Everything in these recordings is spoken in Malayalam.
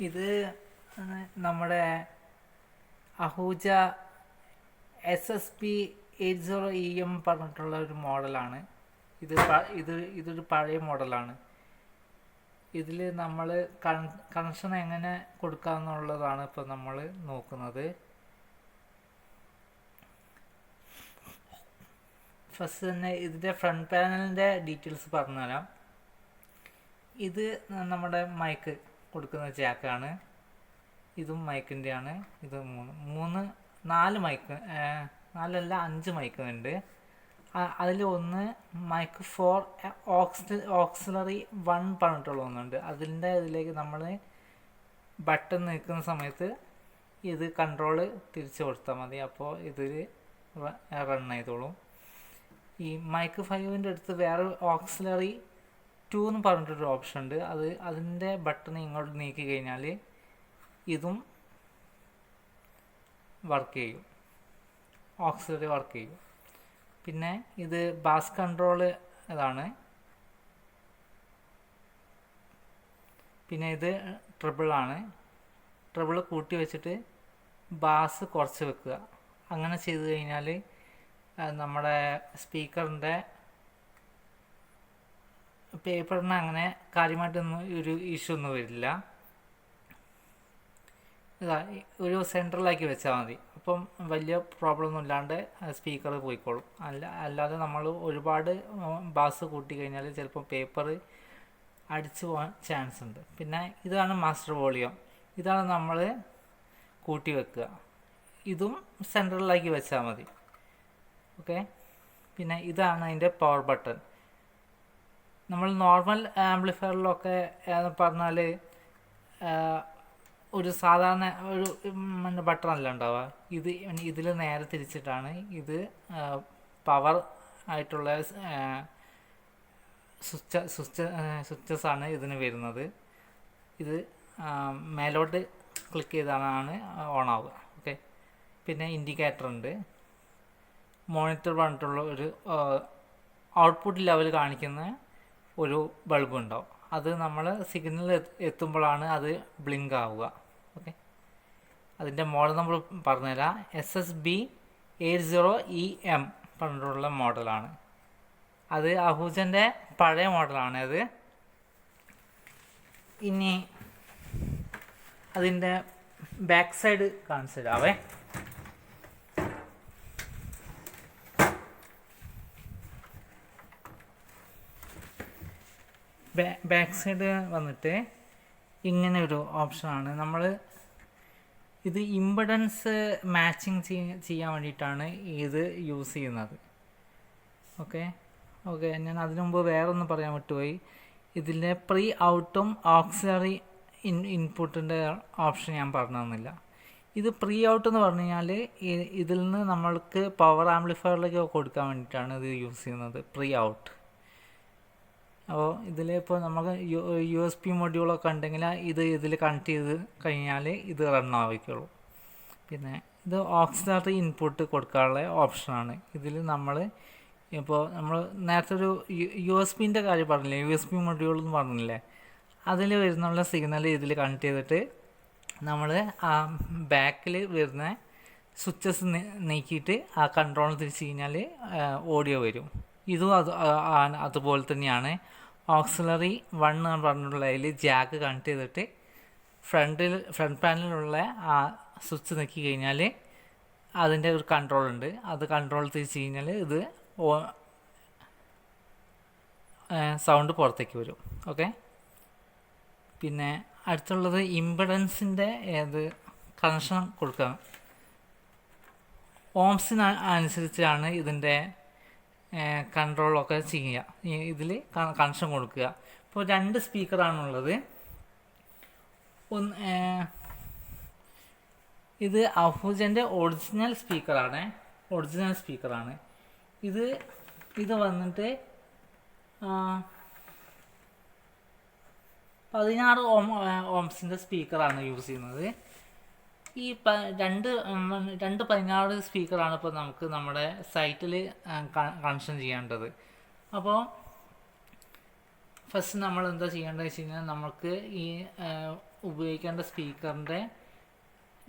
ഇത് നമ്മുടെ അഹൂജ SSP80EM പറഞ്ഞിട്ടുള്ള ഒരു മോഡലാണ്. ഇതൊരു പഴയ മോഡലാണ്. ഇതിൽ നമ്മൾ കണക്ഷൻ എങ്ങനെ കൊടുക്കാമെന്നുള്ളതാണ് ഇപ്പോൾ നമ്മൾ നോക്കുന്നത്. ഫസ്റ്റ് തന്നെ ഇതിൻ്റെ ഫ്രണ്ട് പാനലിൻ്റെ ഡീറ്റെയിൽസ് പറഞ്ഞുതരാം. ഇത് നമ്മുടെ മൈക്ക് കൊടുക്കുന്ന ജാക്കാണ്. ഇതും മൈക്കിൻ്റെയാണ്. ഇത് നാല് മൈക്ക്, 5 മൈക്ക് ഉണ്ട്. അതിൽ ഒന്ന് മൈക്ക് 4 ഓക്സിലറി 1 പറഞ്ഞിട്ടുള്ള ഒന്നുണ്ട്. അതിൻ്റെ ഇതിലേക്ക് നമ്മൾ ബട്ടൺ നിൽക്കുന്ന സമയത്ത് ഇത് കൺട്രോള് തിരിച്ചു കൊടുത്താൽ മതി. അപ്പോൾ ഇതിൽ റൺ ചെയ്തോളും. ഈ മൈക്ക് 5ൻ്റെ അടുത്ത് വേറെ ഓക്സിലറി 2 എന്ന് പറഞ്ഞിട്ടൊരു ഓപ്ഷൻ ഉണ്ട്. അതിൻ്റെ ബട്ടൺ ഇങ്ങോട്ട് നീക്കി കഴിഞ്ഞാൽ ഇതും വർക്ക് ചെയ്യും, ഓക്സിലറി വർക്ക് ചെയ്യും. പിന്നെ ഇത് ബാസ് കൺട്രോള് ഇതാണ്. പിന്നെ ഇത് ട്രിബിളാണ്. ട്രിബിൾ കൂട്ടി വെച്ചിട്ട് ബാസ് കുറച്ച് വെക്കുക. അങ്ങനെ ചെയ്ത് കഴിഞ്ഞാൽ നമ്മുടെ സ്പീക്കറിൻ്റെ പേപ്പറിന് അങ്ങനെ കാര്യമായിട്ടൊന്നും ഒരു ഇഷ്യൂ ഒന്നും വരില്ല. ഒരു സെൻട്രലാക്കി വെച്ചാൽ മതി. അപ്പം വലിയ പ്രോബ്ലം ഒന്നും ഇല്ലാണ്ട് സ്പീക്കർ പോയിക്കോളും. അല്ലാതെ നമ്മൾ ഒരുപാട് ബാസ് കൂട്ടി കഴിഞ്ഞാൽ ചിലപ്പോൾ പേപ്പർ അടിച്ചു പോകാൻ ചാൻസ് ഉണ്ട്. പിന്നെ ഇതാണ് മാസ്റ്റർ വോളിയം. ഇതാണ് നമ്മൾ കൂട്ടി വെക്കുക. ഇതും സെൻട്രലാക്കി വെച്ചാൽ മതി. ഓക്കെ. പിന്നെ ഇതാണ് അതിൻ്റെ പവർ ബട്ടൺ. നമ്മൾ നോർമൽ ആംപ്ലിഫയറിലൊക്കെ പറഞ്ഞാൽ ഒരു സാധാരണ ഒരു ബട്ടൺ അല്ല ഉണ്ടാവുക. ഇതിൽ നേരെ തിരിച്ചിട്ടാണ് ഇത് പവർ ആയിട്ടുള്ള സ്വിച്ചസ് ആണ് ഇതിന് വരുന്നത്. ഇത് മേലോട്ട് ക്ലിക്ക് ചെയ്താണ് ഓൺ ആവുക. ഓക്കെ. പിന്നെ ഇൻഡിക്കേറ്റർ ഉണ്ട്. മോണിറ്റർ പറഞ്ഞിട്ടുള്ള ഒരു ഔട്ട്പുട്ട് ലെവൽ കാണിക്കുന്ന ഒരു ബൾബ് ഉണ്ടാവും. അത് നമ്മൾ സിഗ്നൽ എത്തുമ്പോഴാണ് അത് ബ്ലിങ്ക് ആവുക. ഓക്കെ. അതിൻ്റെ മോഡൽ നമ്മൾ പറഞ്ഞുതരാം. SSB80EM പറഞ്ഞിട്ടുള്ള മോഡലാണ്. അത് അഹൂജൻ്റെ പഴയ മോഡലാണ് അത്. ഇനി അതിൻ്റെ ബാക്ക് സൈഡ് കാണിച്ചു തരാവേ. ബാക്ക് സൈഡ് വന്നിട്ട് ഇങ്ങനെ ഒരു ഓപ്ഷനാണ്. നമ്മൾ ഇത് ഇംപെഡൻസ് മാച്ചിങ് ചെയ്യാൻ വേണ്ടിയിട്ടാണ് ഇത് യൂസ് ചെയ്യുന്നത്. ഓക്കെ. ഞാൻ അതിനു മുമ്പ് വേറൊന്നും പറയാൻ വിട്ടുപോയി. ഇതിൻ്റെ പ്രീ ഔട്ടും ഓക്സിലറി ഇൻപുട്ടിൻ്റെ ഓപ്ഷൻ ഞാൻ പറഞ്ഞു തന്നില്ല. ഇത് പ്രീ ഔട്ട് എന്ന് പറഞ്ഞു കഴിഞ്ഞാൽ ഇതിൽ നിന്ന് നമ്മൾക്ക് പവർ ആംപ്ലിഫയറിലേക്ക് കൊടുക്കാൻ വേണ്ടിയിട്ടാണ് ഇത് യൂസ് ചെയ്യുന്നത്, പ്രീ ഔട്ട്. അപ്പോൾ ഇതിലിപ്പോൾ നമുക്ക് USB മൊഡ്യൂളൊക്കെ ഉണ്ടെങ്കിൽ ഇതിൽ കണക്ട് ചെയ്ത് കഴിഞ്ഞാൽ ഇത് റൺ ആവിക്കുള്ളൂ. പിന്നെ ഇത് ഓക്സിലറി ഇൻപുട്ട് കൊടുക്കാനുള്ള ഓപ്ഷനാണ്. ഇതിൽ നമ്മൾ നേരത്തെ ഒരു USB കാര്യം പറഞ്ഞില്ലേ, USB മൊഡ്യൂൾ എന്ന് പറഞ്ഞില്ലേ, അതിൽ വരുന്നുള്ള സിഗ്നൽ ഇതിൽ കണക്ട് ചെയ്തിട്ട് നമ്മൾ ആ ബാക്കിൽ വരുന്ന സ്വിച്ചസ് നീക്കിയിട്ട് ആ കൺട്രോൾ തിരിച്ച് കഴിഞ്ഞാൽ ഓഡിയോ വരും. ഇതും അതുപോലെ തന്നെയാണ്. ഓക്സിലറി 1 എന്ന് പറഞ്ഞിട്ടുള്ള അതിൽ ജാക്ക് കണക്ട് ചെയ്തിട്ട് ഫ്രണ്ട് പാനലിലുള്ള ആ സ്വിച്ച് നീക്കി കഴിഞ്ഞാൽ അതിൻ്റെ ഒരു കൺട്രോൾ ഉണ്ട്. അത് കൺട്രോൾ തിരിച്ച് കഴിഞ്ഞാൽ ഇത് സൗണ്ട് പുറത്തേക്ക് വരും. ഓക്കെ. പിന്നെ അടുത്തുള്ളത് ഇംപെഡൻസിൻ്റെ കണക്ഷൻ കൊടുക്കുക. ഓംസിന് അനുസരിച്ചാണ് ഇതിൻ്റെ കൺട്രോളൊക്കെ ചെയ്യുക. ഇതിൽ കണക്ഷൻ കൊടുക്കുക. ഇപ്പോൾ 2 സ്പീക്കറാണുള്ളത്. ഇത് അഹൂജൻ്റെ ഒറിജിനൽ സ്പീക്കറാണ്. ഇത് വന്നിട്ട് 16 ഓംസിൻ്റെ സ്പീക്കറാണ് യൂസ് ചെയ്യുന്നത്. ഈ 216 സ്പീക്കറാണ് ഇപ്പോൾ നമുക്ക് നമ്മുടെ സൈറ്റിൽ കണക്ഷൻ ചെയ്യേണ്ടത്. അപ്പോൾ ഫസ്റ്റ് നമ്മൾ എന്താ ചെയ്യേണ്ടത് വെച്ച് കഴിഞ്ഞാൽ നമുക്ക് ഈ ഉപയോഗിക്കേണ്ട സ്പീക്കറിൻ്റെ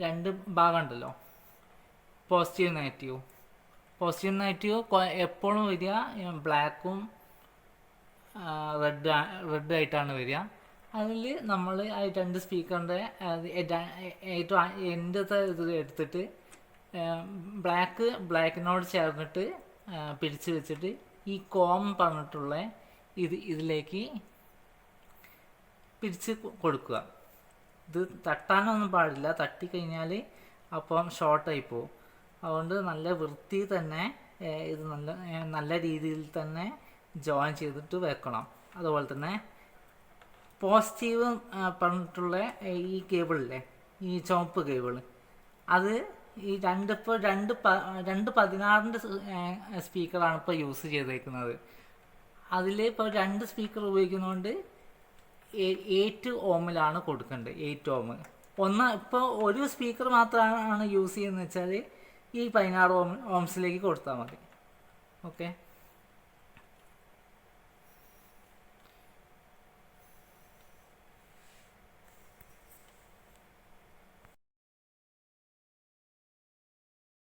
രണ്ട് ഭാഗമുണ്ടല്ലോ, പോസിറ്റീവ് നെഗറ്റീവ്. പോസിറ്റീവ് നെഗറ്റീവ് എപ്പോഴും വരിക ബ്ലാക്കും റെഡ് ആയിട്ടാണ് വരിക. അതിൽ നമ്മൾ ആ രണ്ട് സ്പീക്കറിൻ്റെ ഏറ്റവും എൻ്റത്തെ ഇത് എടുത്തിട്ട് ബ്ലാക്കിനോട് ചേർന്നിട്ട് പിടിച്ച് വെച്ചിട്ട് ഈ കോം പറഞ്ഞിട്ടുള്ള ഇതിലേക്ക് പിടിച്ച് കൊടുക്കുക. ഇത് തട്ടാനൊന്നും പാടില്ല, തട്ടിക്കഴിഞ്ഞാൽ അപ്പം ഷോർട്ടായി പോകും. അതുകൊണ്ട് നല്ല വൃത്തി തന്നെ ഇത് നല്ല രീതിയിൽ തന്നെ ജോയിൻ ചെയ്തിട്ട് വെക്കണം. അതുപോലെ തന്നെ പോസിറ്റീവ് പറഞ്ഞിട്ടുള്ള ഈ കേബിളില്ലേ, ഈ ചുവപ്പ് കേബിൾ, അത് ഈ രണ്ട് 16-ൻ്റെ സ്പീക്കറാണ് ഇപ്പോൾ യൂസ് ചെയ്തേക്കുന്നത്. അതിൽ ഇപ്പോൾ 2 സ്പീക്കർ ഉപയോഗിക്കുന്നതുകൊണ്ട് 8 ഓമിലാണ് കൊടുക്കേണ്ടത്. 8 ഓം. ഇപ്പോൾ ഒരു സ്പീക്കർ മാത്രമാണ് യൂസ് ചെയ്യുന്നത് വെച്ചാൽ ഈ 16 ഓംസിലേക്ക് കൊടുത്താൽ മതി. ഓക്കെ.